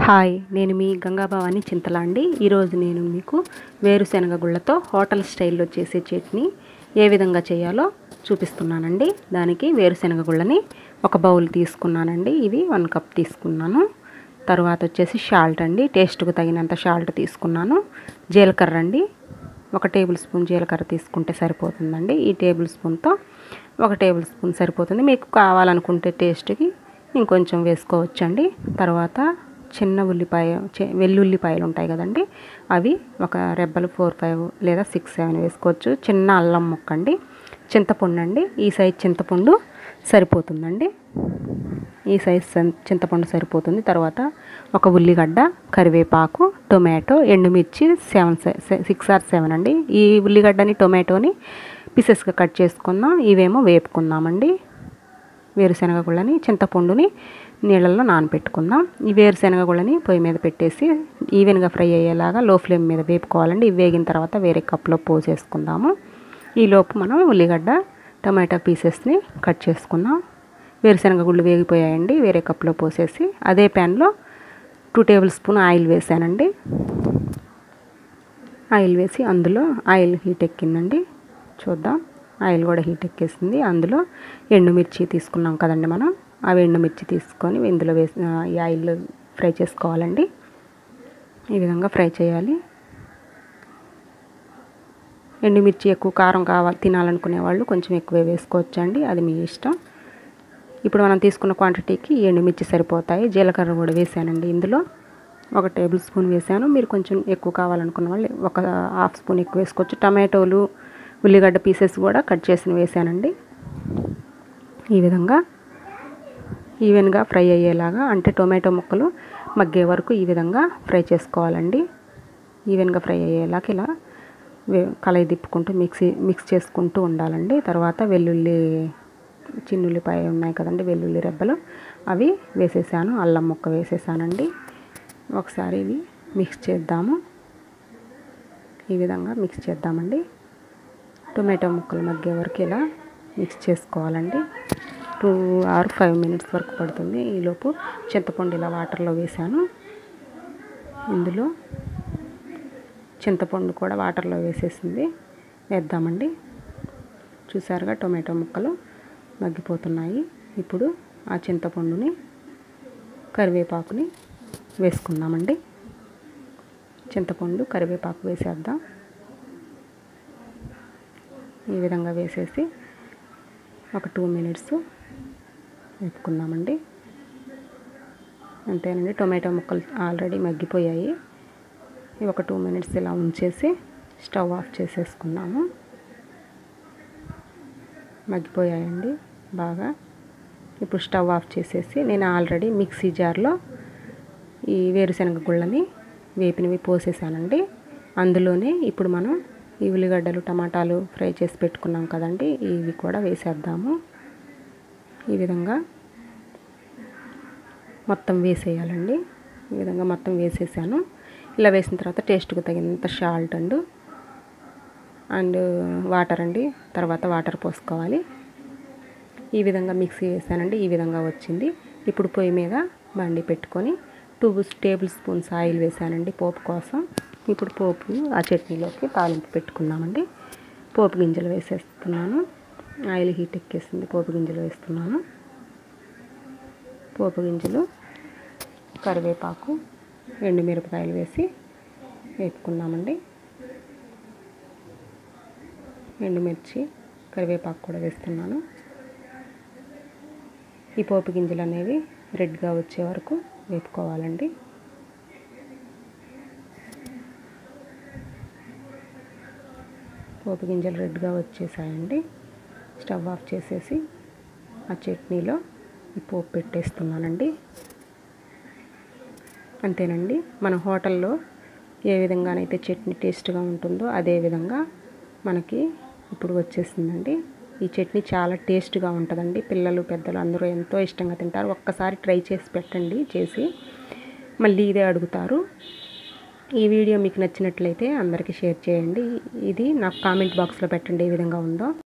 Hi, నేను మీ గంగా భవాని చింతల అండి. ఈరోజు నేను మీకు వేరుశనగ గుళ్ళతో హోటల్ స్టైల్లో చేసే చట్నీ ఏ విధంగా చేయాలో చూపిస్తున్నానండి. దానికి వేరుశనగ గుళ్ళని ఒక బౌల్ తీసుకున్నానండి. ఇవి 1 కప్ తీసుకున్నాను. తర్వాత వచ్చేసి సాల్ట్ అండి, టేస్ట్కు తగినంత సాల్ట్ తీసుకున్నాను. జీలకర్ర అండి, 1 టేబుల్ స్పూన్ జీలకర్ర తీసుకుంటే సరిపోతుందండి. ఈ టేబుల్ స్పూన్తో 1 టేబుల్ స్పూన్ సరిపోతుంది. మీకు కావాలనుకుంటే టేస్ట్కి ఇంకొంచెం వేసుకోవచ్చండి. తర్వాత చిన్న వెల్లుల్లిపాయలు ఉంటాయి కదండి, అవి ఒక రెబ్బలు 4, 5 లేదా 6, 7 వేసుకోవచ్చు. చిన్న అల్లం ముక్క అండి, చింతపండు అండి, ఈ సైజ్ చింతపండు సరిపోతుందండి. ఈ సైజ్ చింతపండు సరిపోతుంది. తర్వాత ఒక ఉల్లిగడ్డ, కరివేపాకు, టొమాటో, ఎండుమిర్చి 6 or 7 అండి. ఈ ఉల్లిగడ్డని టొమాటోని పీసెస్గా కట్ చేసుకుందాం. ఇవేమో వేపుకుందామండి. వేరుశనగ గుళ్ళని, చింతపండుని నీళ్ళల్లో నానబెట్టుకుందాం. ఈ వేరుశనగ గుళ్ళని పొయ్యి మీద పెట్టేసి ఈవెన్గా ఫ్రై అయ్యేలాగా లో ఫ్లేమ్ మీద వేపుకోవాలండి. ఇవి వేగిన తర్వాత వేరే కప్లో పోసేసుకుందాము. ఈలోపు మనం ఉల్లిగడ్డ, టమాటా పీసెస్ని కట్ చేసుకుందాం. వేరుశనగ గుళ్ళు వేగిపోయాయండి. వేరే కప్లో పోసేసి అదే ప్యాన్లో 2 టేబుల్ స్పూన్ ఆయిల్ వేసానండి. ఆయిల్ వేసి అందులో ఆయిల్ హీట్ ఎక్కిందండి. చూద్దాం, ఆయిల్ కూడా హీట్ ఎక్కేసింది. అందులో ఎండుమిర్చి తీసుకున్నాం కదండి మనం, అవి ఎండుమిర్చి తీసుకొని ఇందులో వేసి ఈ ఆయిల్లో ఫ్రై చేసుకోవాలండి. ఈ విధంగా ఫ్రై చేయాలి. ఎండుమిర్చి ఎక్కువ కారం తినాలనుకునే వాళ్ళు కొంచెం ఎక్కువే వేసుకోవచ్చండి, అది మీ ఇష్టం. ఇప్పుడు మనం తీసుకున్న క్వాంటిటీకి ఎండుమిర్చి సరిపోతాయి. జీలకర్ర కూడా వేసానండి. ఇందులో 1 టేబుల్ స్పూన్ వేసాను. మీరు కొంచెం ఎక్కువ కావాలనుకున్న వాళ్ళు 1/2 స్పూన్ ఎక్కువ వేసుకోవచ్చు. టమాటోలు, ఉల్లిగడ్డ పీసెస్ కూడా కట్ చేసి వేసానండి. ఈ విధంగా ఈవెన్గా ఫ్రై అయ్యేలాగా, అంటే టొమాటో ముక్కలు మగ్గే వరకు ఈ విధంగా ఫ్రై చేసుకోవాలండి. ఈవెన్గా ఫ్రై అయ్యేలాగా ఇలా కలయి తిప్పుకుంటూ మిక్స్ చేసుకుంటూ ఉండాలండి. తర్వాత చిన్నుల్లిపాయ ఉన్నాయి కదండి, వెల్లుల్లి రెబ్బలు, అవి వేసేసాను. అల్లం ముక్క వేసేసానండి. ఒకసారి ఇవి మిక్స్ చేద్దాము. ఈ విధంగా మిక్స్ చేద్దామండి. టొమాటో ముక్కలు మగ్గే వరకు ఇలా మిక్స్ చేసుకోవాలండి. 2 or 5 minutes వరకు పడుతుంది. ఈలోపు చింతపండు ఇలా వాటర్లో వేసాను. ఇందులో చింతపండు కూడా వాటర్లో వేద్దామండి. చూసారుగా, టొమాటో ముక్కలు మగ్గిపోతున్నాయి. ఇప్పుడు ఆ చింతపండుని, కరివేపాకుని వేసుకుందామండి. చింతపండు, కరివేపాకు వేసేద్దాం. ఈ విధంగా వేసేసి ఒక 2 minutes వేపుకుందామండి. అంతేనండి, టొమాటో ముక్కలు ఆల్రెడీ మగ్గిపోయాయి. ఇవి ఒక 2 minutes ఇలా ఉంచేసి స్టవ్ ఆఫ్ చేసేసుకున్నాము. మగ్గిపోయాయండి బాగా. ఇప్పుడు స్టవ్ ఆఫ్ చేసేసి నేను ఆల్రెడీ మిక్సీ జార్లో ఈ వేరుశనగ గుళ్ళని వేపినవి పోసేసానండి. అందులోనే ఇప్పుడు మనం ఈ ఉల్లిగడ్డలు, టమాటాలు ఫ్రై చేసి పెట్టుకున్నాం కదండి, ఇవి కూడా వేసేద్దాము. ఈ విధంగా మొత్తం వేసేయాలండి. ఈ విధంగా మొత్తం వేసేసాను. ఇలా వేసిన తర్వాత టేస్ట్కు తగినంత సాల్ట్ అండ్ వాటర్ అండి. తర్వాత వాటర్ పోసుకోవాలి. ఈ విధంగా మిక్సీ వేసానండి. ఈ విధంగా వచ్చింది. ఇప్పుడు పొయ్యి మీద బండి పెట్టుకొని 2 టేబుల్ స్పూన్స్ ఆయిల్ వేసానండి పోపు కోసం. ఇప్పుడు పోపు ఆ చట్నీలోకి తాలింపు పెట్టుకున్నామండి. పోపు గింజలు వేసేస్తున్నాను. Oil heat ఎక్కేసింది. పోపు గింజలు వేస్తున్నాను. పోపు గింజలు, కరివేపాకు, ఎండుమిరపకాయలు వేసి వేపుకున్నామండి. ఎండుమిర్చి, కరివేపాకు కూడా వేస్తున్నాను. ఈ పోపు గింజలు అనేవి రెడ్గా వచ్చే వరకు వేపుకోవాలండి. పోపు గింజలు రెడ్గా వచ్చేసాయండి. స్టవ్ ఆఫ్ చేసేసి ఆ చట్నీలో ఈ పోపు పెట్టేస్తున్నానండి. అంతేనండి, మన హోటల్లో ఏ విధంగానైతే చట్నీ టేస్ట్గా ఉంటుందో అదే విధంగా మనకి ఇప్పుడు వచ్చేసిందండి. ఈ చట్నీ చాలా టేస్ట్గా ఉంటుందండి. పిల్లలు, పెద్దలు అందరూ ఎంతో ఇష్టంగా తింటారు. ఒక్కసారి ట్రై చేసి పెట్టండి. చేసి మళ్ళీ ఇదే అడుగుతారు. ఈ వీడియో మీకు నచ్చినట్లయితే అందరికీ షేర్ చేయండి. ఇది నాకు కామెంట్ బాక్స్లో పెట్టండి ఏ విధంగా ఉందో.